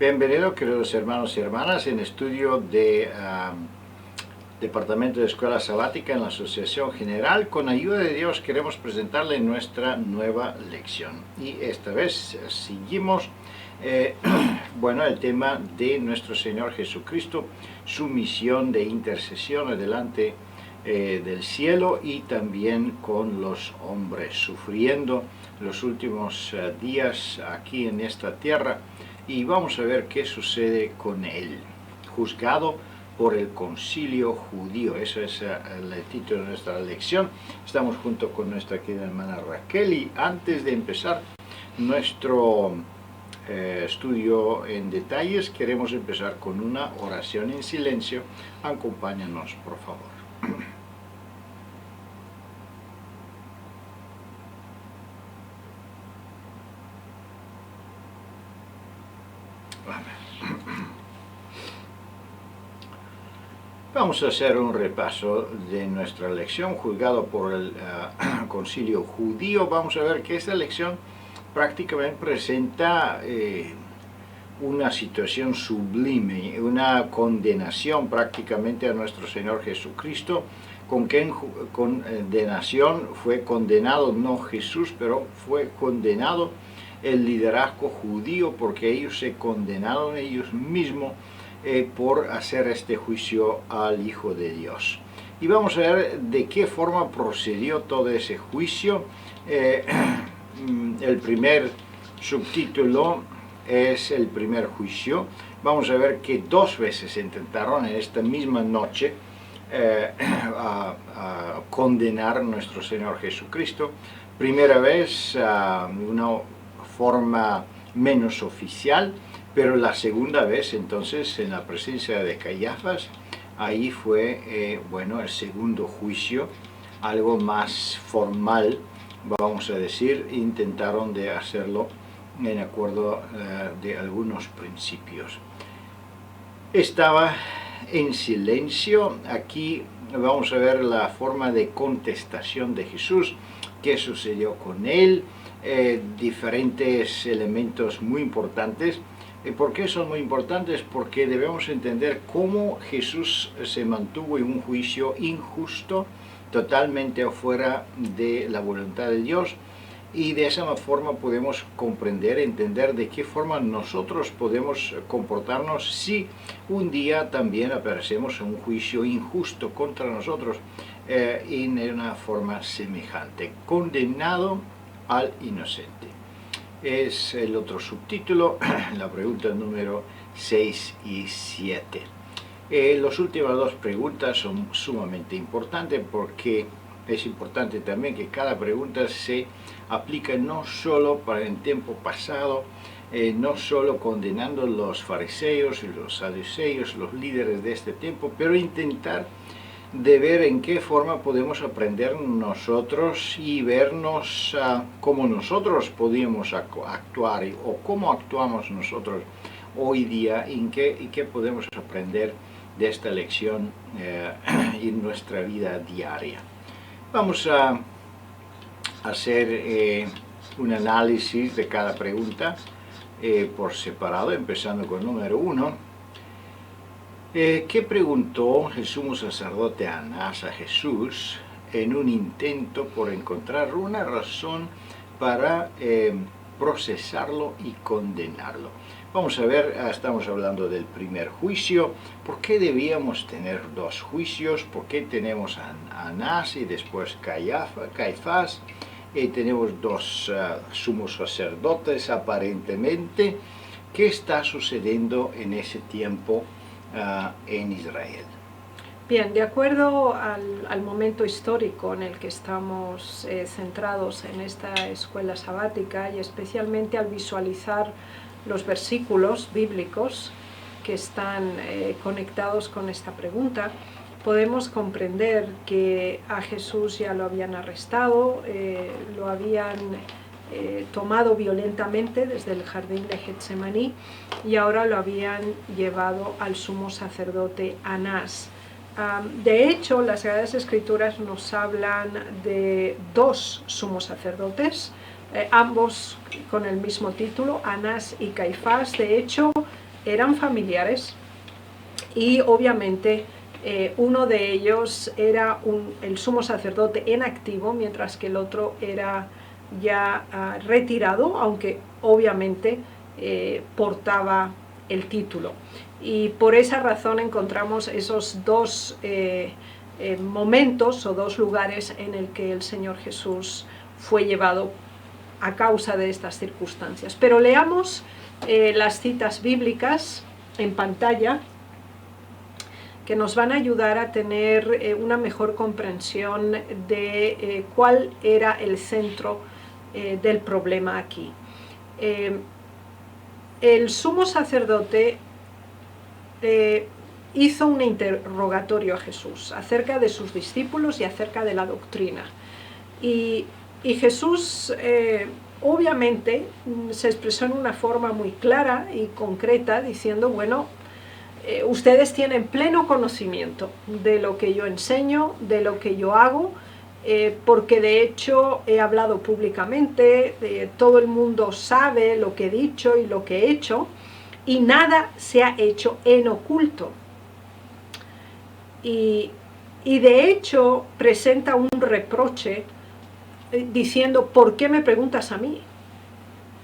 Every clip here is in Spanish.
Bienvenidos, queridos hermanos y hermanas, en estudio de Departamento de Escuela Sabática en la Asociación General. Con ayuda de Dios queremos presentarle nuestra nueva lección. Y esta vez seguimos el tema de nuestro Señor Jesucristo, su misión de intercesión delante del cielo y también con los hombres, sufriendo los últimos días aquí en esta tierra. Y vamos a ver qué sucede con él, juzgado por el concilio judío. Ese es el título de nuestra lección. Estamos junto con nuestra querida hermana Raquel y antes de empezar nuestro estudio en detalles, queremos empezar con una oración en silencio. Acompáñanos, por favor. Vamos a hacer un repaso de nuestra lección, juzgado por el concilio judío. Vamos a ver que esta lección prácticamente presenta una situación sublime, una condenación prácticamente a nuestro Señor Jesucristo. ¿Con qué condenación fue condenado? No Jesús, pero fue condenado el liderazgo judío, porque ellos se condenaron ellos mismos por hacer este juicio al Hijo de Dios. Y vamos a ver de qué forma procedió todo ese juicio. El primer subtítulo es el primer juicio. Vamos a ver que dos veces intentaron en esta misma noche a condenar a nuestro Señor Jesucristo. Primera vez una forma menos oficial, pero la segunda vez entonces en la presencia de Caifás. Ahí fue el segundo juicio, algo más formal, vamos a decir. Intentaron de hacerlo en acuerdo de algunos principios. Estaba en silencio. Aquí vamos a ver la forma de contestación de Jesús, qué sucedió con él, diferentes elementos muy importantes. ¿Por qué son muy importantes? Porque debemos entender cómo Jesús se mantuvo en un juicio injusto, totalmente afuera de la voluntad de Dios, y de esa forma podemos comprender, entender de qué forma nosotros podemos comportarnos si un día también aparecemos en un juicio injusto contra nosotros en una forma semejante, condenado al inocente. Es el otro subtítulo, la pregunta número 6 y 7. Las últimas dos preguntas son sumamente importantes, porque es importante también que cada pregunta se aplique no solo para el tiempo pasado, no solo condenando a los fariseos y los saduceos, los líderes de este tiempo, pero intentar de ver en qué forma podemos aprender nosotros y vernos cómo nosotros podíamos actuar o cómo actuamos nosotros hoy día y qué podemos aprender de esta lección en nuestra vida diaria. Vamos a hacer un análisis de cada pregunta por separado, empezando con el número 1. ¿Qué preguntó el sumo sacerdote Anás a Jesús en un intento por encontrar una razón para procesarlo y condenarlo? Vamos a ver, estamos hablando del primer juicio. ¿Por qué debíamos tener dos juicios? ¿Por qué tenemos a Anás y después Caifás? Tenemos dos sumos sacerdotes aparentemente. ¿Qué está sucediendo en ese tiempo en Israel? Bien, de acuerdo al momento histórico en el que estamos centrados en esta escuela sabática, y especialmente al visualizar los versículos bíblicos que están conectados con esta pregunta, podemos comprender que a Jesús ya lo habían arrestado, lo habían tomado violentamente desde el jardín de Getsemaní y ahora lo habían llevado al sumo sacerdote Anás. De hecho, las Sagradas Escrituras nos hablan de dos sumos sacerdotes, ambos con el mismo título, Anás y Caifás. De hecho, eran familiares y obviamente uno de ellos era el sumo sacerdote en activo, mientras que el otro era ya retirado, aunque obviamente portaba el título. Y por esa razón encontramos esos dos momentos o dos lugares en el que el Señor Jesús fue llevado a causa de estas circunstancias. Pero leamos las citas bíblicas en pantalla, que nos van a ayudar a tener una mejor comprensión de cuál era el centro del problema aquí. El sumo sacerdote hizo un interrogatorio a Jesús acerca de sus discípulos y acerca de la doctrina. Y Jesús obviamente se expresó en una forma muy clara y concreta, diciendo, bueno, ustedes tienen pleno conocimiento de lo que yo enseño, de lo que yo hago, porque de hecho he hablado públicamente, todo el mundo sabe lo que he dicho y lo que he hecho, y nada se ha hecho en oculto. Y de hecho presenta un reproche diciendo, ¿por qué me preguntas a mí?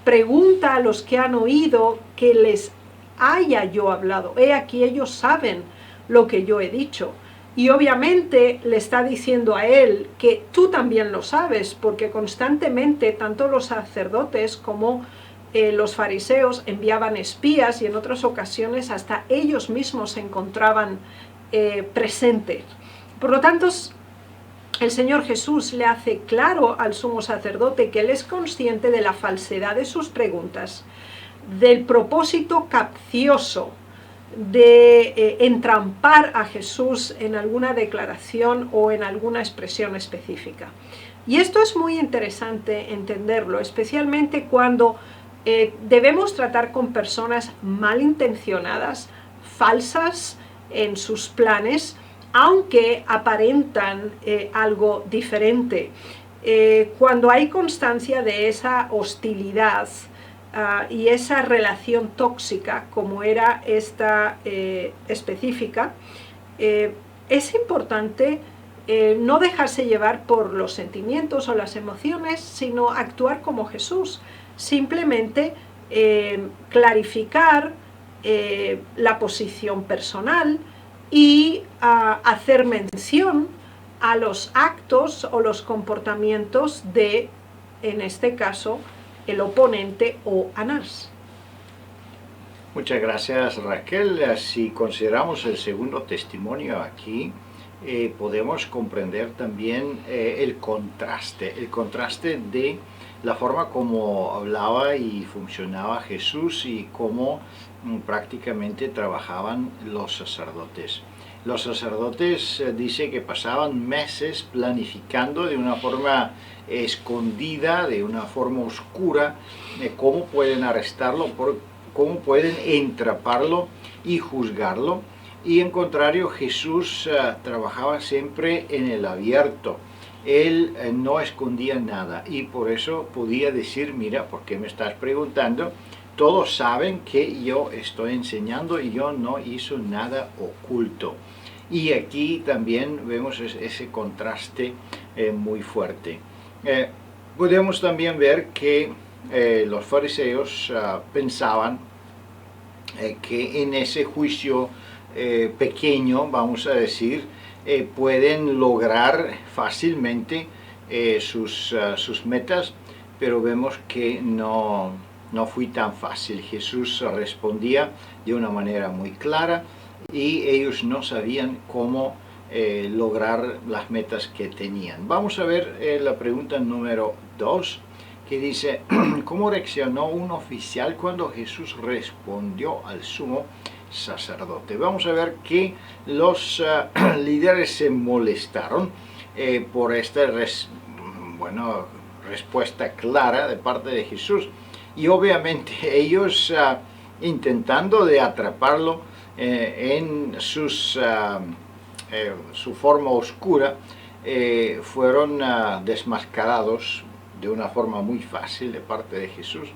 Pregunta a los que han oído que les haya yo hablado. He aquí, ellos saben lo que yo he dicho. Y obviamente le está diciendo a él que tú también lo sabes, porque constantemente tanto los sacerdotes como los fariseos enviaban espías, y en otras ocasiones hasta ellos mismos se encontraban presentes. Por lo tanto, el Señor Jesús le hace claro al sumo sacerdote que él es consciente de la falsedad de sus preguntas, del propósito capcioso de entrampar a Jesús en alguna declaración o en alguna expresión específica. Y esto es muy interesante entenderlo, especialmente cuando debemos tratar con personas malintencionadas, falsas en sus planes, aunque aparentan algo diferente. Cuando hay constancia de esa hostilidad y esa relación tóxica, como era esta específica, es importante no dejarse llevar por los sentimientos o las emociones, sino actuar como Jesús. Simplemente clarificar la posición personal y hacer mención a los actos o los comportamientos de, en este caso, el oponente o Anás. Muchas gracias, Raquel. Si consideramos el segundo testimonio aquí, podemos comprender también el contraste de la forma como hablaba y funcionaba Jesús y cómo prácticamente trabajaban los sacerdotes. Los sacerdotes dice que pasaban meses planificando de una forma escondida, de una forma oscura, cómo pueden arrestarlo, cómo pueden entraparlo y juzgarlo. Y en contrario, Jesús trabajaba siempre en el abierto. Él no escondía nada y por eso podía decir, mira, ¿por qué me estás preguntando? Todos saben que yo estoy enseñando y yo no hice nada oculto. Y aquí también vemos ese contraste muy fuerte. Podemos también ver que los fariseos pensaban que en ese juicio pequeño, vamos a decir, pueden lograr fácilmente sus metas, pero vemos que no fue tan fácil. Jesús respondía de una manera muy clara y ellos no sabían cómo lograr las metas que tenían. Vamos a ver la pregunta número 2, que dice, ¿cómo reaccionó un oficial cuando Jesús respondió al sumo sacerdote? Vamos a ver que los líderes se molestaron por esta respuesta clara de parte de Jesús, y obviamente ellos intentando de atraparlo en su forma oscura, fueron desmascarados de una forma muy fácil de parte de Jesús.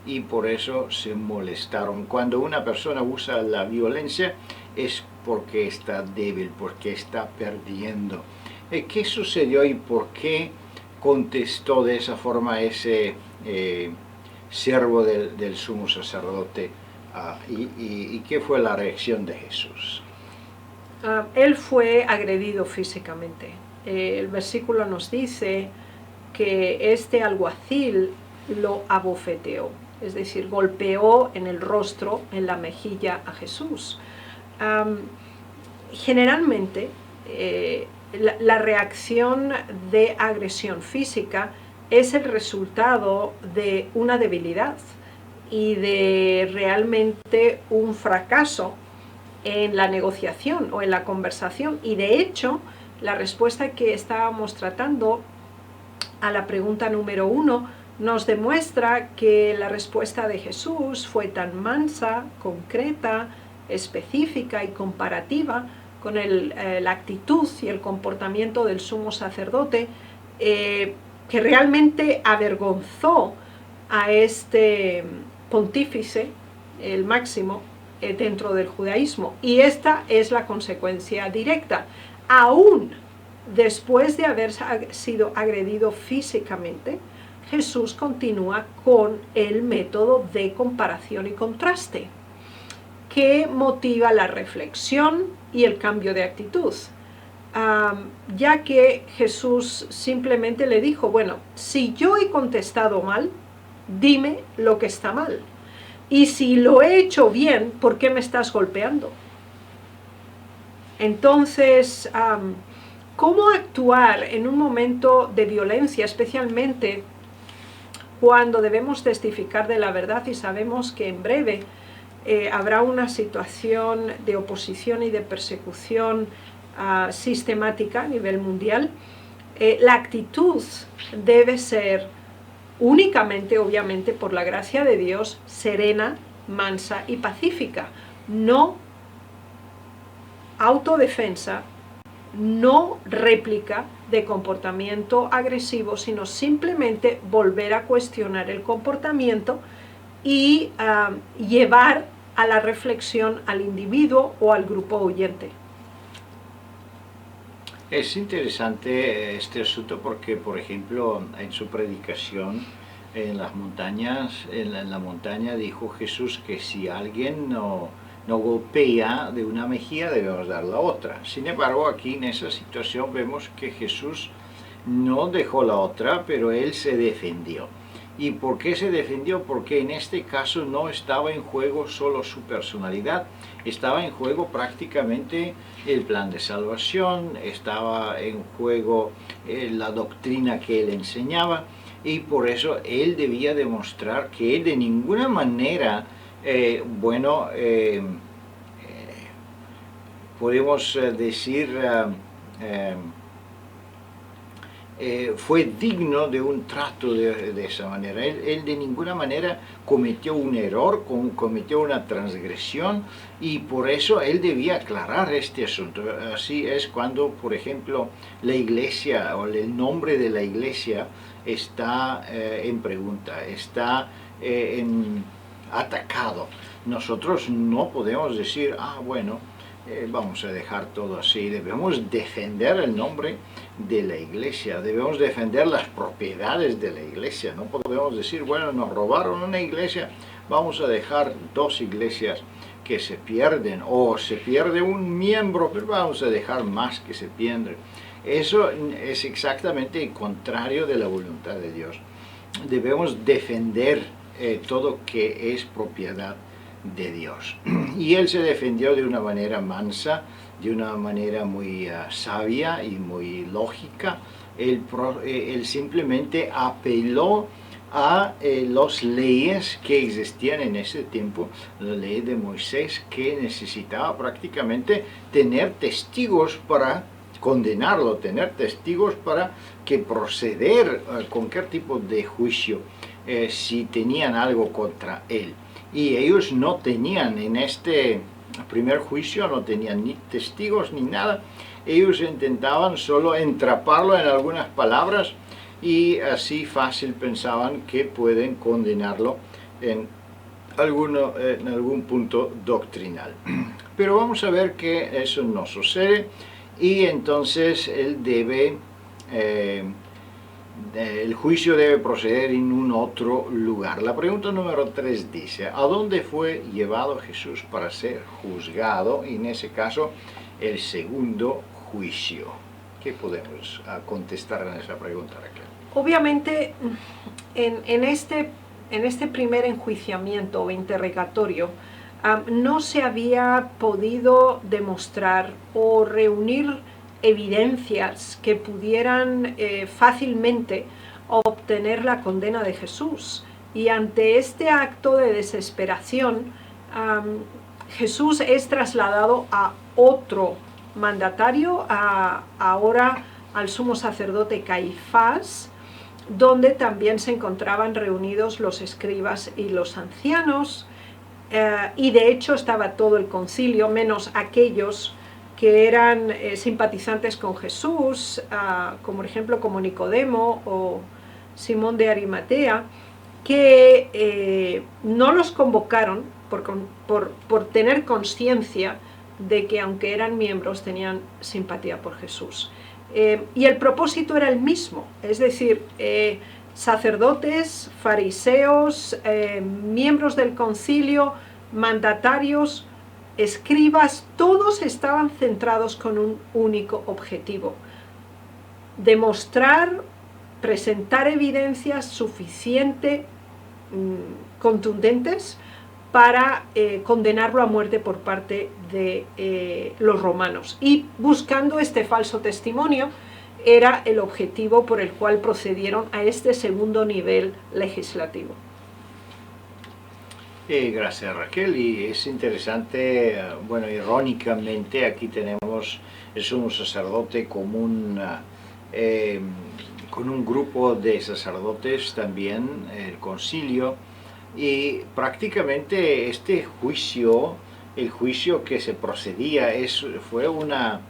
y por eso se molestaron. Cuando una persona usa la violencia es porque está débil, porque está perdiendo. ¿Qué sucedió y por qué contestó de esa forma ese siervo del sumo sacerdote? ¿Y qué fue la reacción de Jesús? Él fue agredido físicamente. El versículo nos dice que este alguacil lo abofeteó, es decir, golpeó en el rostro, en la mejilla a Jesús. Generalmente, la reacción de agresión física es el resultado de una debilidad y de realmente un fracaso en la negociación o en la conversación. Y de hecho, la respuesta que estábamos tratando a la pregunta número 1 nos demuestra que la respuesta de Jesús fue tan mansa, concreta, específica y comparativa con la actitud y el comportamiento del sumo sacerdote, que realmente avergonzó a este pontífice, el máximo, dentro del judaísmo. Y esta es la consecuencia directa. Aún después de haber sido agredido físicamente, Jesús continúa con el método de comparación y contraste, que motiva la reflexión y el cambio de actitud. Ya que Jesús simplemente le dijo, bueno, si yo he contestado mal, dime lo que está mal. Y si lo he hecho bien, ¿por qué me estás golpeando? Entonces, ¿cómo actuar en un momento de violencia, especialmente cuando debemos testificar de la verdad y sabemos que en breve habrá una situación de oposición y de persecución sistemática a nivel mundial? La actitud debe ser únicamente, obviamente, por la gracia de Dios, serena, mansa y pacífica. No autodefensa, no réplica de comportamiento agresivo, sino simplemente volver a cuestionar el comportamiento y llevar a la reflexión al individuo o al grupo oyente. Es interesante este asunto porque, por ejemplo, en su predicación en las montañas, en la montaña dijo Jesús que si alguien no golpea de una mejilla debemos dar la otra. Sin embargo, aquí en esa situación vemos que Jesús no dejó la otra, pero él se defendió. ¿Y por qué se defendió? Porque en este caso no estaba en juego solo su personalidad, estaba en juego prácticamente el plan de salvación, estaba en juego la doctrina que él enseñaba, y por eso él debía demostrar que de ninguna manera, podemos decir, fue digno de un trato de esa manera. Él de ninguna manera cometió un error, cometió una transgresión, y por eso él debía aclarar este asunto. Así es cuando, por ejemplo, la iglesia o el nombre de la iglesia está en pregunta, está atacado. Nosotros no podemos decir, vamos a dejar todo así. Debemos defender el nombre de la iglesia, debemos defender las propiedades de la iglesia. No podemos decir, bueno, nos robaron una iglesia, vamos a dejar 2 iglesias que se pierden, o se pierde un miembro, pero vamos a dejar más que se pierden. Eso es exactamente el contrario de la voluntad de Dios. Debemos defender todo que es propiedad de Dios. Y él se defendió de una manera mansa, de una manera muy sabia y muy lógica. Él simplemente apeló a las leyes que existían en ese tiempo, la ley de Moisés, que necesitaba prácticamente tener testigos para condenarlo, tener testigos para que proceder con qué tipo de juicio si tenían algo contra él. Y ellos no tenían, en este primer juicio, no tenían ni testigos ni nada. Ellos intentaban solo entraparlo en algunas palabras y así fácil pensaban que pueden condenarlo en algún punto doctrinal. Pero vamos a ver que eso no sucede y entonces el juicio debe proceder en un otro lugar. La pregunta número 3 dice, ¿a dónde fue llevado Jesús para ser juzgado? Y en ese caso, el segundo juicio. ¿Qué podemos contestar en esa pregunta, Raquel? Obviamente, en este primer enjuiciamiento o interrogatorio, no se había podido demostrar o reunir evidencias que pudieran fácilmente obtener la condena de Jesús. Y ante este acto de desesperación, Jesús es trasladado a otro mandatario, ahora al sumo sacerdote Caifás, donde también se encontraban reunidos los escribas y los ancianos, y de hecho estaba todo el concilio, menos aquellos que eran simpatizantes con Jesús, como por ejemplo como Nicodemo o Simón de Arimatea, que no los convocaron por tener conciencia de que aunque eran miembros tenían simpatía por Jesús. Y el propósito era el mismo, es decir, sacerdotes, fariseos, miembros del concilio, mandatarios, escribas, todos estaban centrados con un único objetivo: demostrar, presentar evidencias suficientes, contundentes, para condenarlo a muerte por parte de los romanos. Y buscando este falso testimonio era el objetivo por el cual procedieron a este segundo nivel legislativo. Gracias, Raquel, y es interesante, bueno, irónicamente aquí tenemos el sumo sacerdote con un grupo de sacerdotes también, el concilio, y prácticamente este juicio, el juicio que se procedía, fue una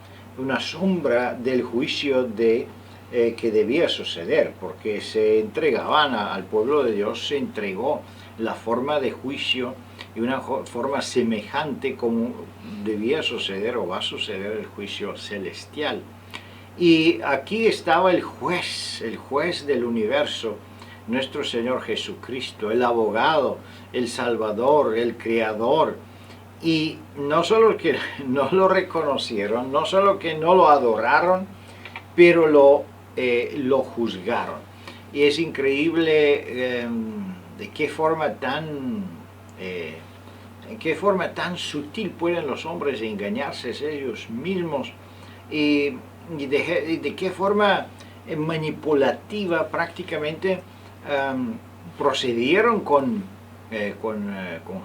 sombra del juicio que debía suceder, porque se entregaban al pueblo de Dios, se entregó la forma de juicio y una forma semejante como debía suceder o va a suceder el juicio celestial. Y aquí estaba el juez del universo, nuestro Señor Jesucristo, el abogado, el Salvador, el Creador. Y no solo que no lo reconocieron, no solo que no lo adoraron, pero lo juzgaron. Y es increíble en qué forma sutil pueden los hombres engañarse ellos mismos y de qué forma manipulativa prácticamente procedieron con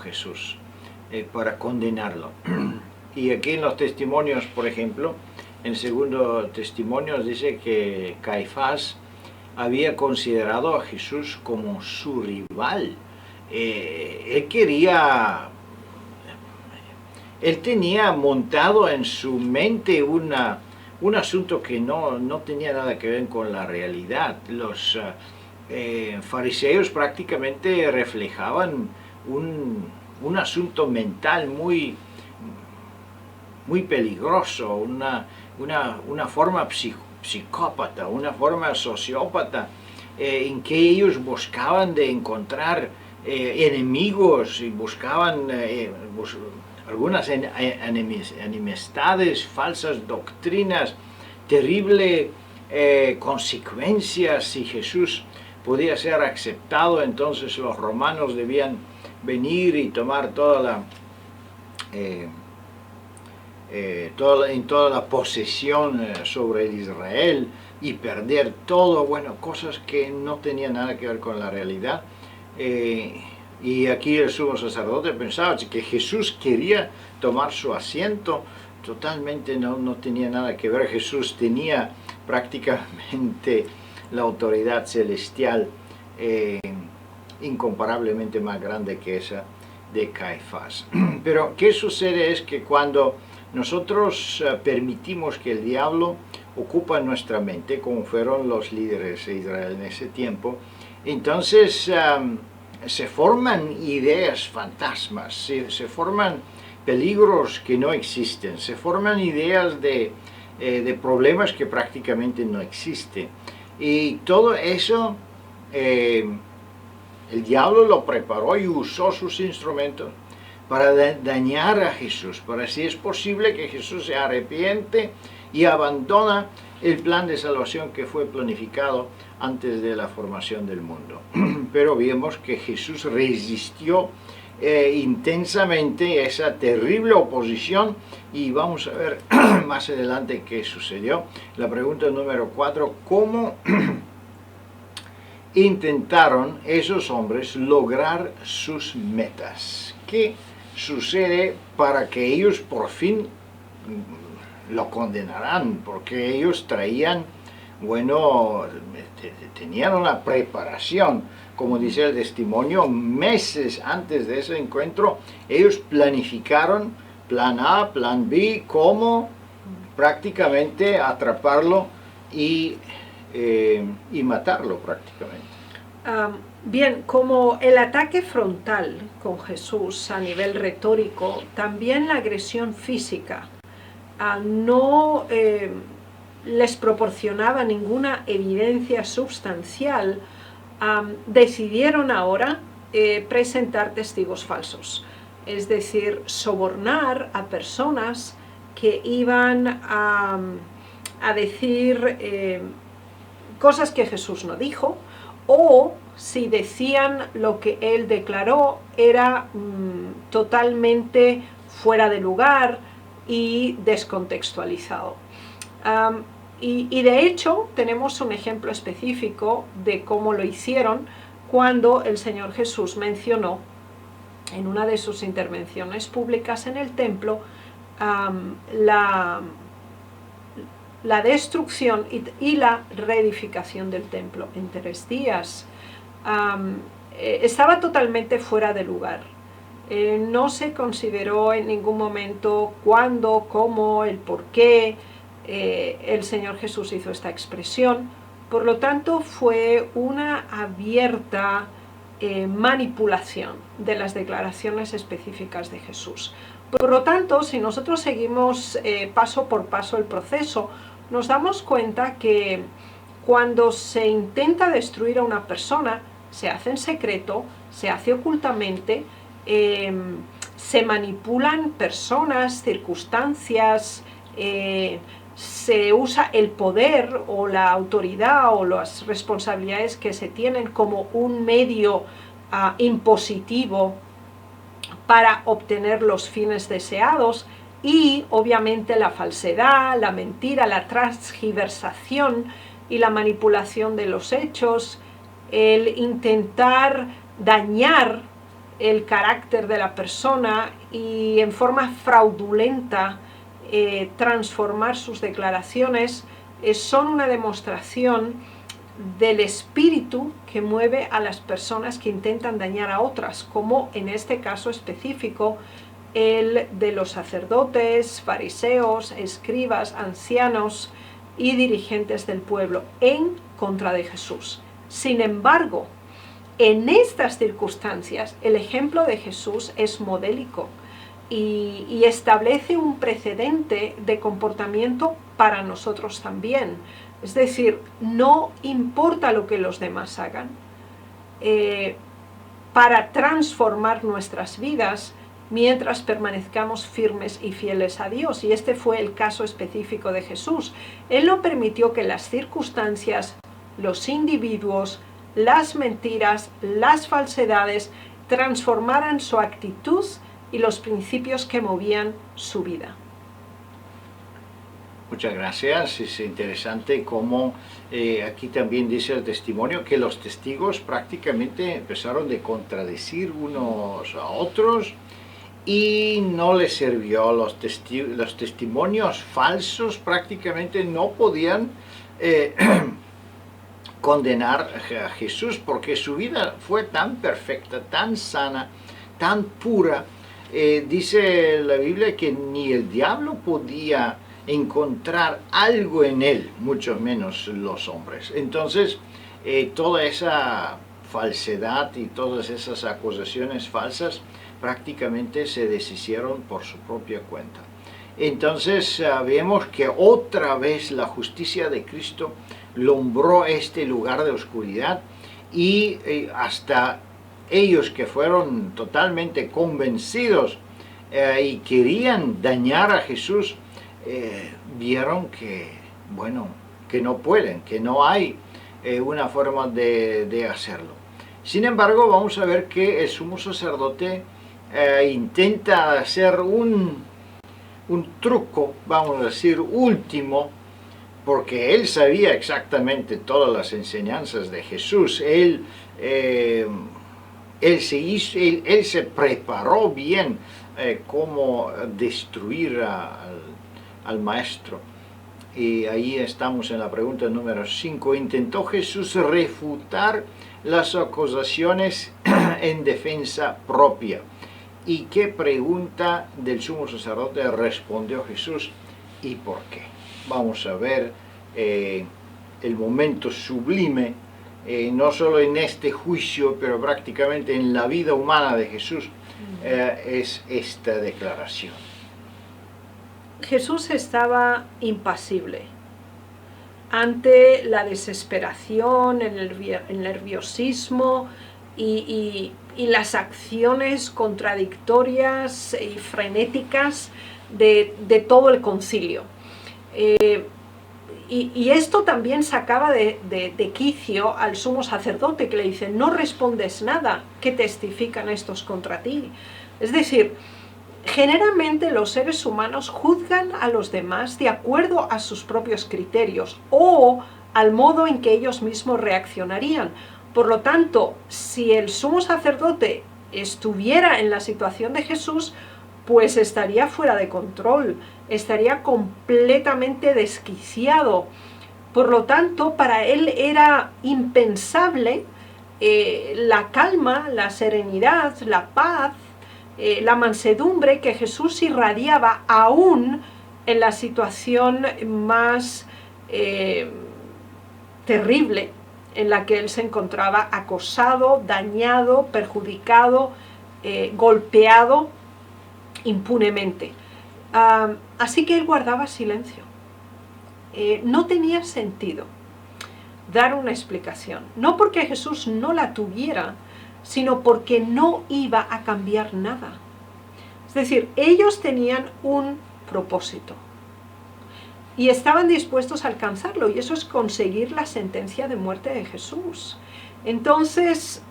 Jesús para condenarlo. Y aquí en los testimonios, por ejemplo, en el segundo testimonio dice que Caifás había considerado a Jesús como su rival. Él tenía montado en su mente un asunto que no tenía nada que ver con la realidad. Los fariseos prácticamente reflejaban un asunto mental muy peligroso, una forma psicópata, una forma sociópata, en que ellos buscaban de encontrar enemigos y buscaban algunas enemistades, falsas doctrinas, terribles consecuencias. Si Jesús podía ser aceptado, entonces los romanos debían venir y tomar toda la posesión sobre el Israel y perder todo, bueno, cosas que no tenían nada que ver con la realidad. Y aquí el sumo sacerdote pensaba que Jesús quería tomar su asiento, totalmente no tenía nada que ver. Jesús tenía prácticamente la autoridad celestial incomparablemente más grande que esa de Caifás. Pero ¿qué sucede? Es que cuando nosotros permitimos que el diablo ocupe nuestra mente, como fueron los líderes de Israel en ese tiempo, entonces se forman ideas fantasmas, se forman peligros que no existen, se forman ideas de problemas que prácticamente no existen. Y todo eso, el diablo lo preparó y usó sus instrumentos para dañar a Jesús, para si es posible que Jesús se arrepiente y abandona el plan de salvación que fue planificado antes de la formación del mundo. Pero vemos que Jesús resistió intensamente esa terrible oposición y vamos a ver más adelante qué sucedió. La pregunta número 4, ¿cómo intentaron esos hombres lograr sus metas? ¿Qué sucede para que ellos por fin lo condenarán? Porque ellos traían, bueno, tenían una preparación, como dice el testimonio, meses antes de ese encuentro, ellos planificaron plan A, plan B, cómo prácticamente atraparlo y matarlo prácticamente. Bien, como el ataque frontal con Jesús a nivel retórico, también la agresión física no les proporcionaba ninguna evidencia sustancial, decidieron ahora presentar testigos falsos, es decir, sobornar a personas que iban a decir cosas que Jesús no dijo, o si decían lo que él declaró era totalmente fuera de lugar y descontextualizado. Y de hecho tenemos un ejemplo específico de cómo lo hicieron cuando el Señor Jesús mencionó en una de sus intervenciones públicas en el templo la destrucción y la reedificación del templo en 3 días. Estaba totalmente fuera de lugar. No se consideró en ningún momento cuándo, cómo, el por qué el Señor Jesús hizo esta expresión. Por lo tanto, fue una abierta manipulación de las declaraciones específicas de Jesús. Por lo tanto, si nosotros seguimos paso por paso el proceso, nos damos cuenta que cuando se intenta destruir a una persona, se hace en secreto, se hace ocultamente, se manipulan personas, circunstancias, se usa el poder o la autoridad o las responsabilidades que se tienen como un medio impositivo para obtener los fines deseados, y obviamente la falsedad, la mentira, la transgiversación y la manipulación de los hechos, el intentar dañar el carácter de la persona y en forma fraudulenta transformar sus declaraciones, son una demostración del espíritu que mueve a las personas que intentan dañar a otras, como en este caso específico el de los sacerdotes, fariseos, escribas, ancianos y dirigentes del pueblo en contra de Jesús. Sin embargo, en estas circunstancias el ejemplo de Jesús es modélico y establece un precedente de comportamiento para nosotros también. Es decir, no importa lo que los demás hagan, para transformar nuestras vidas mientras permanezcamos firmes y fieles a Dios. Y este fue el caso específico de Jesús. Él no permitió que las circunstancias, los individuos, las mentiras, las falsedades transformaran su actitud y los principios que movían su vida. Muchas gracias. Es interesante cómo aquí también dice el testimonio que los testigos prácticamente empezaron de contradecir unos a otros y no les sirvió. Los testimonios falsos prácticamente no podían condenar a Jesús porque su vida fue tan perfecta, tan sana, tan pura. Dice la Biblia que ni el diablo podía encontrar algo en él, mucho menos los hombres. Entonces, toda esa falsedad y todas esas acusaciones falsas prácticamente se deshicieron por su propia cuenta. Entonces vemos que otra vez la justicia de Cristo lombró este lugar de oscuridad y hasta ellos que fueron totalmente convencidos y querían dañar a Jesús, vieron que, bueno, que no pueden, que no hay una forma de hacerlo. Sin embargo, vamos a ver que el sumo sacerdote intenta hacer un truco, vamos a decir, último, porque él sabía exactamente todas las enseñanzas de Jesús. Él se preparó bien cómo destruir al maestro. Y ahí estamos en la pregunta número 5. ¿Intentó Jesús refutar las acusaciones en defensa propia? ¿Y qué pregunta del sumo sacerdote respondió Jesús y por qué? Vamos a ver el momento sublime, no solo en este juicio, pero prácticamente en la vida humana de Jesús, es esta declaración. Jesús estaba impasible ante la desesperación, el nerviosismo y las acciones contradictorias y frenéticas de todo el concilio. Y esto también sacaba de quicio al sumo sacerdote, que le dice: no respondes nada, ¿qué testifican estos contra ti? Es decir, generalmente los seres humanos juzgan a los demás de acuerdo a sus propios criterios o al modo en que ellos mismos reaccionarían. Por lo tanto, si el sumo sacerdote estuviera en la situación de Jesús, pues estaría fuera de control, estaría completamente desquiciado. Por lo tanto, para él era impensable la calma, la serenidad, la paz, la mansedumbre que Jesús irradiaba aún en la situación más terrible en la que él se encontraba, acosado, dañado, perjudicado, golpeado impunemente. Así que él guardaba silencio. No tenía sentido dar una explicación, no porque Jesús no la tuviera, sino porque no iba a cambiar nada. Es decir, ellos tenían un propósito y estaban dispuestos a alcanzarlo, y eso es conseguir la sentencia de muerte de Jesús. Entonces,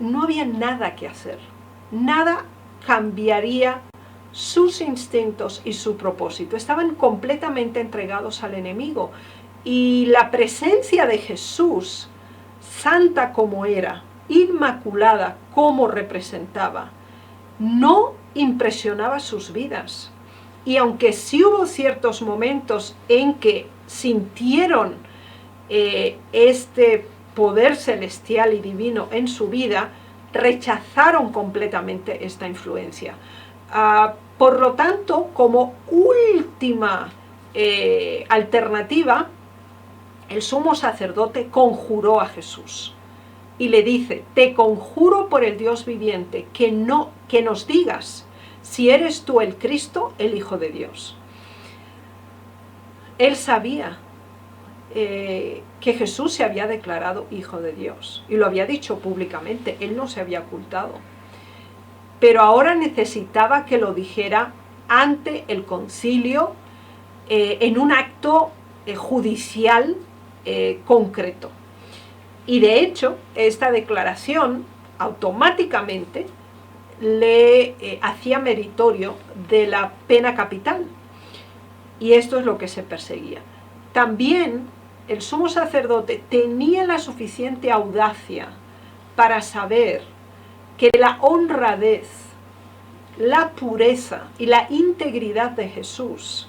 no había nada que hacer, nada cambiaría sus instintos y su propósito. Estaban completamente entregados al enemigo, y la presencia de Jesús, santa como era, inmaculada como representaba, no impresionaba sus vidas. Y aunque sí hubo ciertos momentos en que sintieron este poder celestial y divino en su vida, rechazaron completamente esta influencia. Por lo tanto, como última alternativa, el sumo sacerdote conjuró a Jesús y le dice: te conjuro por el Dios viviente que nos digas si eres tú el Cristo, el Hijo de Dios. Él sabía que Jesús se había declarado Hijo de Dios y lo había dicho públicamente, él no se había ocultado. Pero ahora necesitaba que lo dijera ante el concilio, en un acto judicial concreto. Y de hecho, esta declaración automáticamente le hacía meritorio de la pena capital. Y esto es lo que se perseguía. También el sumo sacerdote tenía la suficiente audacia para saber que la honradez, la pureza y la integridad de Jesús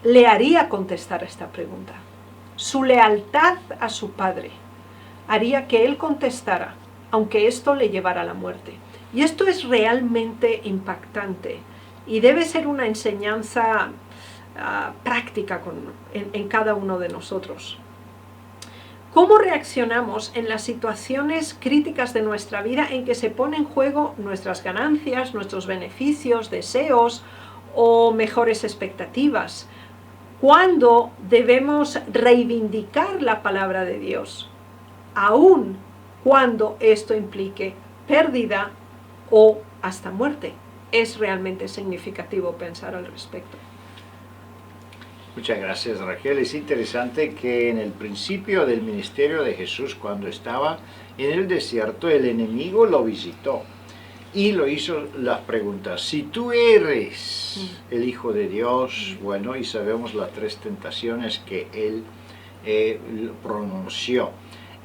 le haría contestar esta pregunta. Su lealtad a su Padre haría que él contestara, aunque esto le llevara a la muerte. Y esto es realmente impactante y debe ser una enseñanza práctica en cada uno de nosotros. ¿Cómo reaccionamos en las situaciones críticas de nuestra vida en que se pone en juego nuestras ganancias, nuestros beneficios, deseos o mejores expectativas? ¿Cuándo debemos reivindicar la palabra de Dios? Aun cuando esto implique pérdida o hasta muerte. Es realmente significativo pensar al respecto. Muchas gracias, Raquel. Es interesante que en el principio del ministerio de Jesús, cuando estaba en el desierto, el enemigo lo visitó y lo hizo las preguntas. Si tú eres el Hijo de Dios, bueno, y sabemos las 3 tentaciones que él pronunció.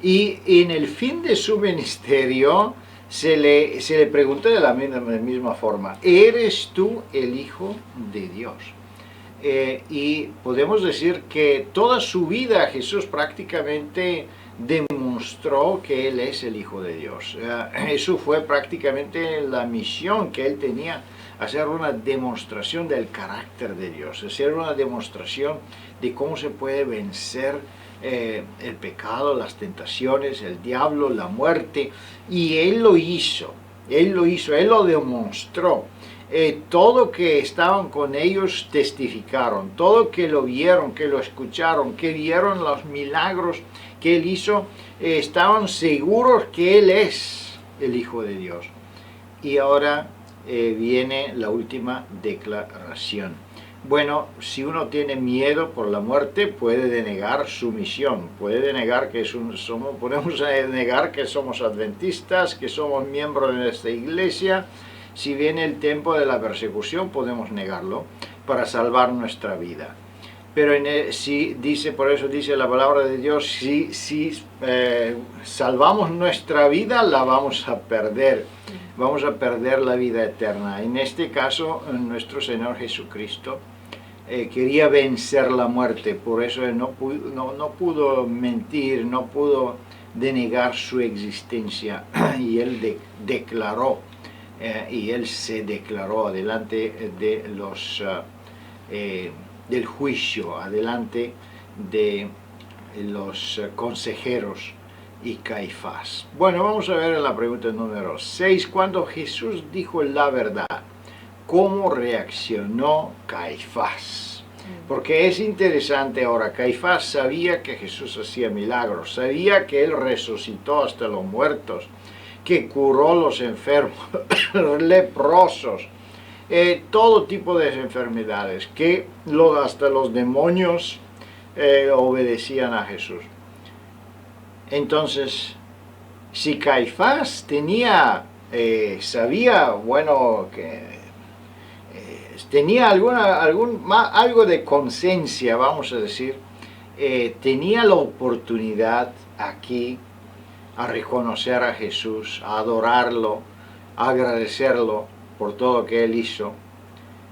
Y en el fin de su ministerio se le preguntó de la misma forma, ¿eres tú el Hijo de Dios? Y podemos decir que toda su vida Jesús prácticamente demostró que Él es el Hijo de Dios. Eso fue prácticamente la misión que Él tenía, hacer una demostración del carácter de Dios, hacer una demostración de cómo se puede vencer el pecado, las tentaciones, el diablo, la muerte, y Él lo hizo, Él lo demostró. Todo que estaban con ellos testificaron, todo que lo vieron, que lo escucharon, que vieron los milagros que Él hizo, estaban seguros que Él es el Hijo de Dios. Y ahora viene la última declaración. Bueno, si uno tiene miedo por la muerte, puede denegar su misión, puede denegar que podemos negar que somos adventistas, que somos miembros de esta iglesia. Si viene el tiempo de la persecución, podemos negarlo para salvar nuestra vida. Pero por eso dice la palabra de Dios, si salvamos nuestra vida, la vamos a perder la vida eterna. En este caso, nuestro Señor Jesucristo quería vencer la muerte, por eso Él no pudo mentir, no pudo denegar su existencia, y Él declaró, y Él se declaró delante de del juicio, adelante de los consejeros y Caifás. Bueno, vamos a ver en la pregunta número 6, cuando Jesús dijo la verdad, ¿cómo reaccionó Caifás? Porque es interesante ahora, Caifás sabía que Jesús hacía milagros, sabía que Él resucitó hasta los muertos, que curó los enfermos, leprosos, todo tipo de enfermedades, que hasta los demonios obedecían a Jesús. Entonces, si Caifás sabía, bueno, que tenía algo de conciencia, vamos a decir, tenía la oportunidad aquí a reconocer a Jesús, a adorarlo, a agradecerlo por todo lo que Él hizo.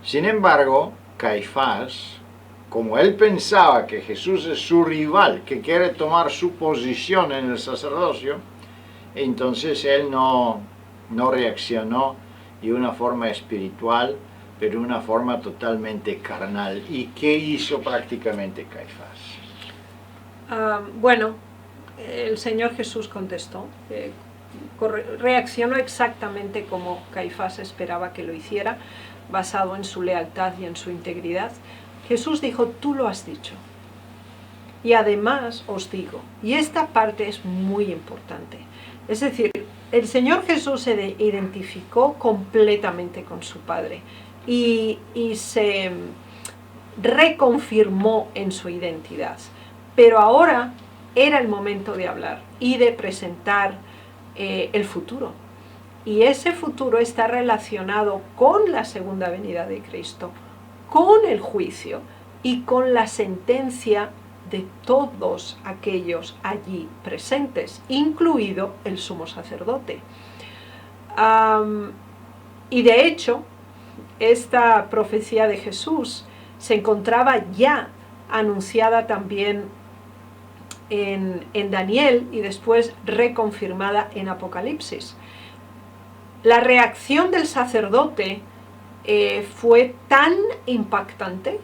Sin embargo, Caifás, como él pensaba que Jesús es su rival, que quiere tomar su posición en el sacerdocio, entonces él no reaccionó de una forma espiritual, pero de una forma totalmente carnal. ¿Y qué hizo prácticamente Caifás? Bueno, el Señor Jesús contestó, reaccionó exactamente como Caifás esperaba que lo hiciera, basado en su lealtad y en su integridad. Jesús dijo, tú lo has dicho. Y además os digo, y esta parte es muy importante, es decir, el Señor Jesús se identificó completamente con su Padre y se reconfirmó en su identidad. Pero ahora era el momento de hablar y de presentar el futuro. Y ese futuro está relacionado con la segunda venida de Cristo, con el juicio y con la sentencia de todos aquellos allí presentes, incluido el sumo sacerdote. Y de hecho, esta profecía de Jesús se encontraba ya anunciada también en Daniel y después reconfirmada en Apocalipsis. La reacción del sacerdote fue tan impactante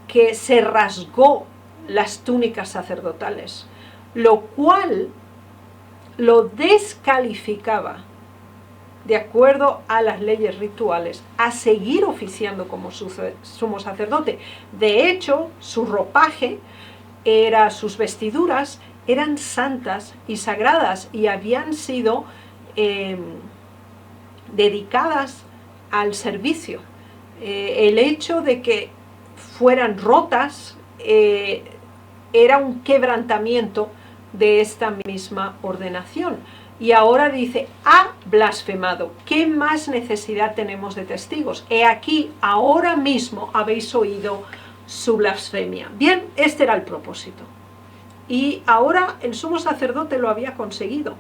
que se rasgó las túnicas sacerdotales, lo cual lo descalificaba, de acuerdo a las leyes rituales, a seguir oficiando como sumo sacerdote. De hecho, su ropaje, sus vestiduras, eran santas y sagradas y habían sido dedicadas al servicio. El hecho de que fueran rotas era un quebrantamiento de esta misma ordenación. Y ahora dice, ha blasfemado. ¿Qué más necesidad tenemos de testigos? He aquí, ahora mismo habéis oído su blasfemia. Bien, este era el propósito. Y ahora el sumo sacerdote lo había conseguido,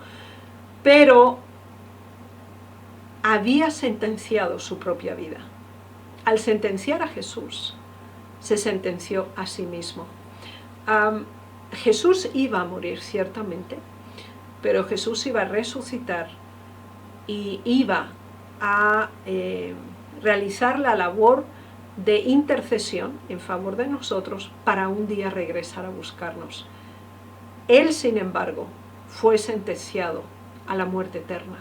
pero había sentenciado su propia vida. Al sentenciar a Jesús, se sentenció a sí mismo. Jesús iba a morir, ciertamente, pero Jesús iba a resucitar y iba a realizar la labor de intercesión en favor de nosotros para un día regresar a buscarnos. Él, sin embargo, fue sentenciado a la muerte eterna.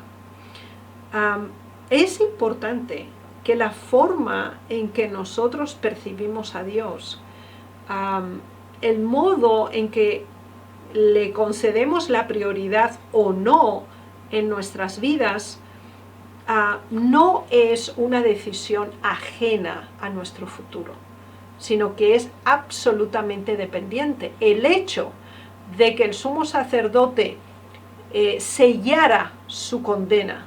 Es importante que la forma en que nosotros percibimos a Dios, el modo en que le concedemos la prioridad o no en nuestras vidas, no es una decisión ajena a nuestro futuro, sino que es absolutamente dependiente. El hecho de que el sumo sacerdote sellara su condena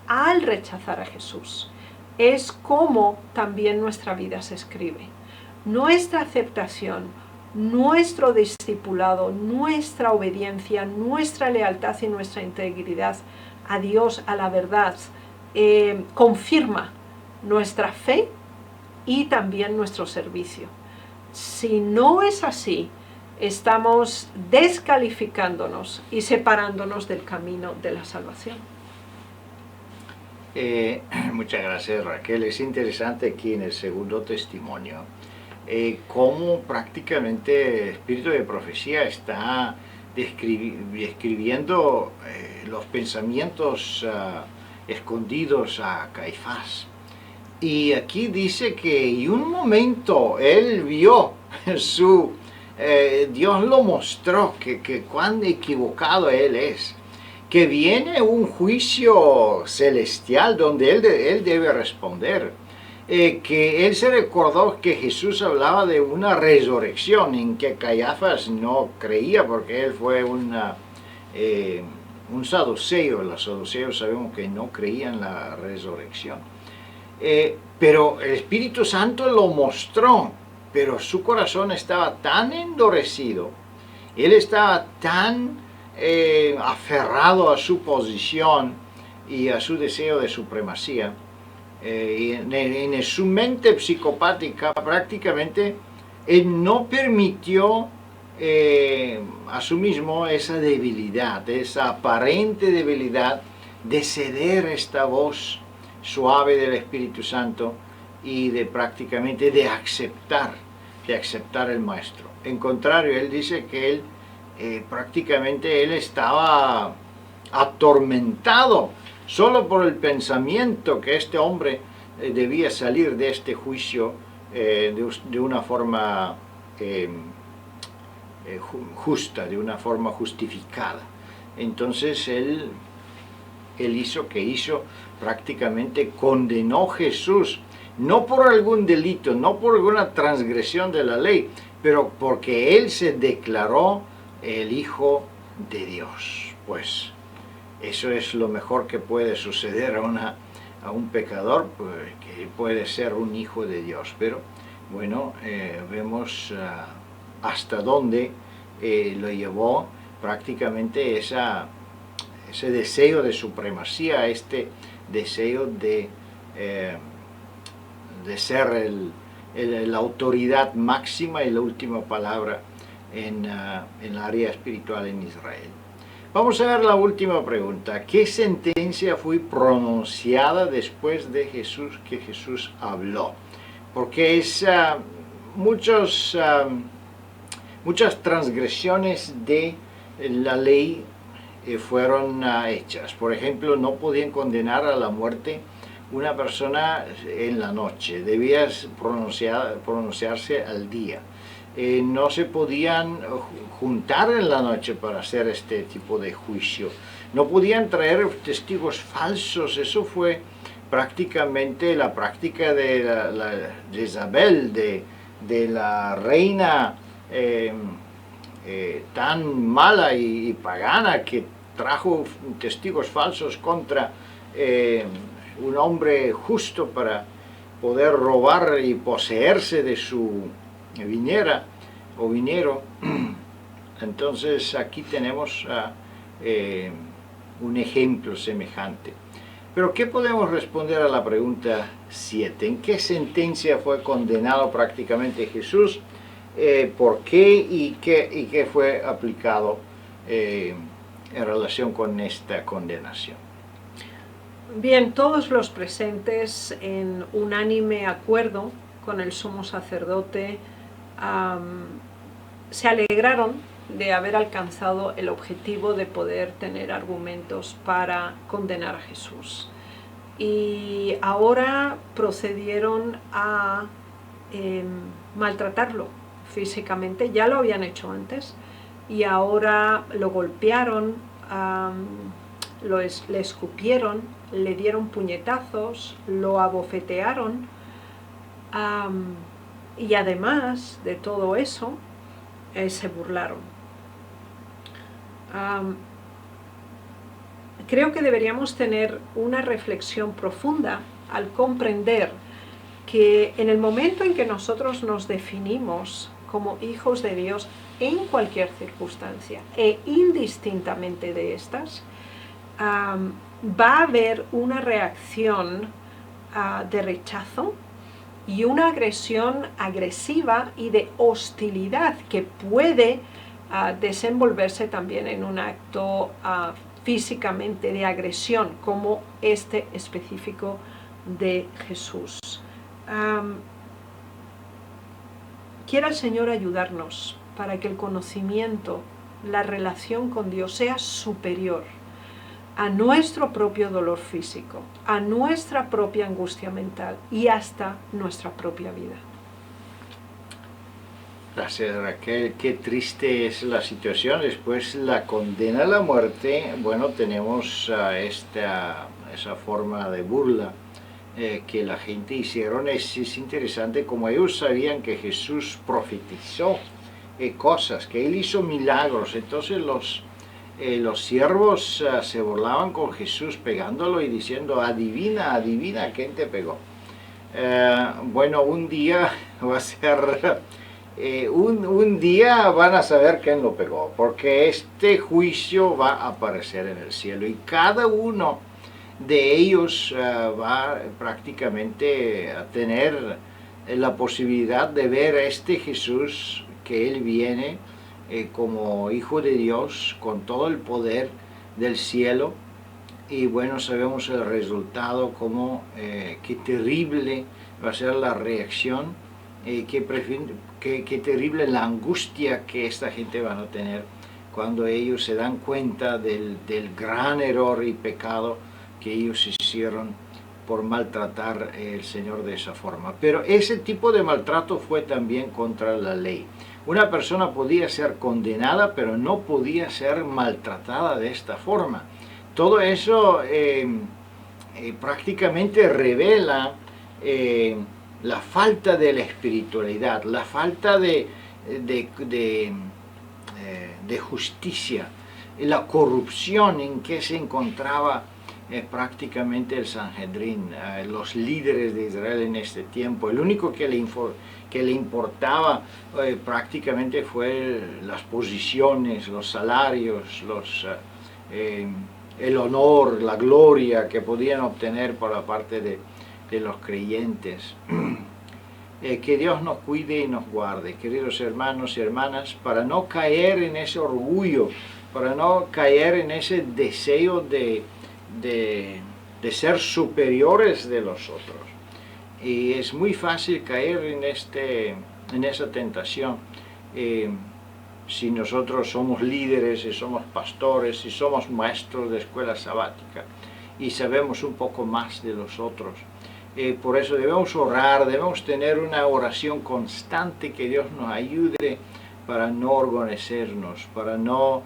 al rechazar a Jesús es como también nuestra vida se escribe. Nuestra aceptación, nuestro discipulado, nuestra obediencia, nuestra lealtad y nuestra integridad a Dios, a la verdad, confirma nuestra fe y también nuestro servicio. Si no es así, estamos descalificándonos y separándonos del camino de la salvación. Muchas gracias, Raquel. Es interesante aquí en el segundo testimonio cómo prácticamente el espíritu de profecía está describiendo los pensamientos escondidos a Caifás. Y aquí dice que en un momento él vio Dios lo mostró, que cuán equivocado él es, que viene un juicio celestial donde él debe responder, que él se recordó que Jesús hablaba de una resurrección en que Caifás no creía porque él fue un saduceo. Los saduceos sabemos que no creían en la resurrección, pero el Espíritu Santo lo mostró, pero su corazón estaba tan endurecido, él estaba tan aferrado a su posición y a su deseo de supremacía, y en su mente psicopática prácticamente él no permitió a sí mismo esa debilidad, esa aparente debilidad de ceder esta voz suave del Espíritu Santo y de prácticamente de aceptar el Maestro. En contrario, él dice que él prácticamente él estaba atormentado solo por el pensamiento que este hombre debía salir de este juicio de una forma justa, de una forma justificada. Entonces él hizo que hizo, prácticamente condenó a Jesús, no por algún delito, no por alguna transgresión de la ley, pero porque él se declaró el Hijo de Dios. Pues eso es lo mejor que puede suceder a un pecador, pues, que puede ser un hijo de Dios. Pero bueno, vemos hasta dónde lo llevó prácticamente ese deseo de supremacía, este deseo de ser la autoridad máxima y la última palabra en el área espiritual en Israel. Vamos a ver la última pregunta. ¿Qué sentencia fue pronunciada después de que Jesús habló? Porque es muchas transgresiones de la ley fueron hechas. Por ejemplo, no podían condenar a la muerte una persona en la noche, debía pronunciarse al día. No se podían juntar en la noche para hacer este tipo de juicio. No podían traer testigos falsos. Eso fue prácticamente la práctica de de Isabel, de la reina tan mala y pagana, que trajo testigos falsos contra un hombre justo para poder robar y poseerse de su viñera o viñero. Entonces aquí tenemos un ejemplo semejante. Pero ¿qué podemos responder a la pregunta 7? ¿En qué sentencia fue condenado prácticamente Jesús? ¿Por qué y qué fue aplicado en relación con esta condenación? Bien, todos los presentes, en unánime acuerdo con el sumo sacerdote, se alegraron de haber alcanzado el objetivo de poder tener argumentos para condenar a Jesús. Y ahora procedieron a maltratarlo físicamente. Ya lo habían hecho antes y ahora lo golpearon, le escupieron, le dieron puñetazos, lo abofetearon, y además de todo eso se burlaron. Creo que deberíamos tener una reflexión profunda al comprender que en el momento en que nosotros nos definimos como hijos de Dios en cualquier circunstancia e indistintamente de estas, va a haber una reacción de rechazo y una agresión agresiva y de hostilidad que puede desenvolverse también en un acto físicamente de agresión, como este específico de Jesús. Quiera el Señor ayudarnos para que el conocimiento, la relación con Dios sea superior a nuestro propio dolor físico, a nuestra propia angustia mental y hasta nuestra propia vida. Gracias, Raquel. Qué triste es la situación. Después la condena a la muerte. Bueno, tenemos esa forma de burla que la gente hicieron. Es interesante como ellos sabían que Jesús profetizó cosas, que Él hizo milagros. Entonces los siervos se burlaban con Jesús pegándolo y diciendo: adivina, adivina quién te pegó. Bueno, un día va a ser... un día van a saber quién lo pegó, porque este juicio va a aparecer en el cielo y cada uno de ellos va prácticamente a tener la posibilidad de ver a este Jesús, que Él viene como Hijo de Dios con todo el poder del cielo. Y bueno, sabemos el resultado, como qué terrible va a ser la reacción, qué terrible la angustia que esta gente van a tener cuando ellos se dan cuenta del gran error y pecado que ellos hicieron por maltratar al Señor de esa forma. Pero ese tipo de maltrato fue también contra la ley. Una persona podía ser condenada, pero no podía ser maltratada de esta forma. Todo eso prácticamente revela la falta de la espiritualidad, la falta de justicia, la corrupción en que se encontraba prácticamente el Sanhedrin, los líderes de Israel en este tiempo. El único que le importaba prácticamente fue las posiciones, los salarios, el honor, la gloria que podían obtener por la parte de los creyentes. Que Dios nos cuide y nos guarde, queridos hermanos y hermanas, para no caer en ese orgullo, para no caer en ese deseo de ser superiores de los otros. Y es muy fácil caer en esa tentación. si nosotros somos líderes y somos pastores y somos maestros de escuela sabática y sabemos un poco más de los otros. Por eso debemos orar, debemos tener una oración constante, que Dios nos ayude para no orgullecernos, para no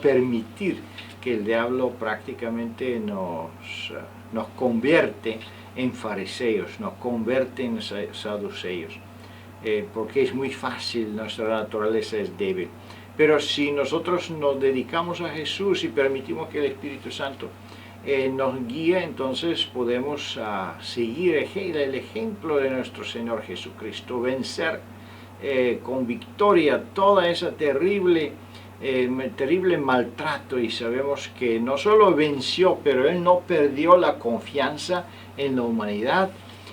permitir que el diablo prácticamente nos convierte en fariseos, nos convierte en saduceos, porque es muy fácil, nuestra naturaleza es débil. Pero si nosotros nos dedicamos a Jesús y permitimos que el Espíritu Santo nos guíe, entonces podemos seguir el ejemplo de nuestro Señor Jesucristo, vencer con victoria toda esa terrible maltrato, y sabemos que no solo venció, pero Él no perdió la confianza en la humanidad.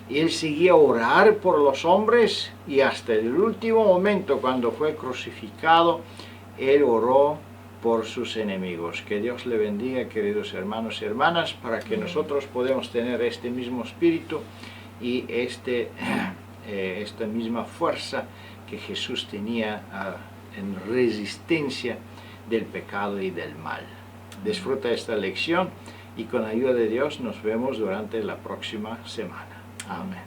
Él seguía a orar por los hombres, y hasta el último momento, cuando fue crucificado, Él oró por sus enemigos. Que Dios le bendiga, queridos hermanos y hermanas, para que nosotros podamos tener este mismo espíritu y esta misma fuerza que Jesús tenía en resistencia del pecado y del mal. Disfruta esta lección y con la ayuda de Dios nos vemos durante la próxima semana. Amén.